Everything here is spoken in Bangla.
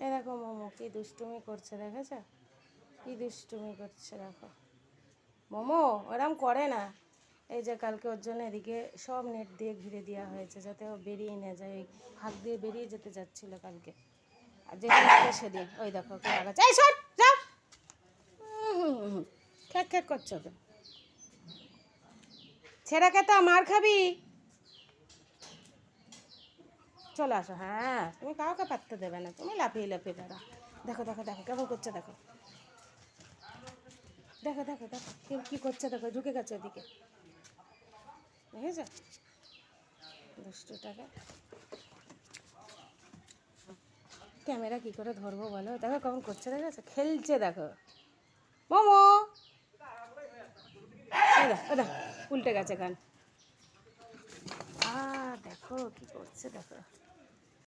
এ দেখো মোমো কি দুষ্টুমি করছে, দেখেছ কি দুষ্টুমি করছে দেখো। মোমো ওরম করে না। এই যে কালকে ওর জন্য এদিকে সব নেট দিয়ে ঘিরে দেওয়া হয়েছে যাতে ও বেরিয়ে না যায়, ওই ফাঁক দিয়ে বেরিয়ে যেতে যাচ্ছিলো কালকে। আর যেদিন সেদিন ওই দেখো ওকে লাগাচ্ছে, এই সর যাও, খ্যাক খ্যাক করছো তো, ছেঁড়া খেতা মার খাবি। চলে আসো, হ্যাঁ তুমি কাউকে পাত্তা দেবে না, তুমি লাফিয়ে লাফিয়ে বেড়া। দেখো দেখো দেখো কেমন করছে দেখো, দেখো দেখো দেখো কেউ কী করছে দেখো, ঢুকে গেছে ওদিকে, দেখেছো দুষ্টুটাকে। ক্যামেরা কী করে ধরবো বলো, দেখো কেমন করছে, দেখেছো খেলছে দেখো মোমো। ওদা উল্টে গেছে গান, দেখো কি করছে দেখো।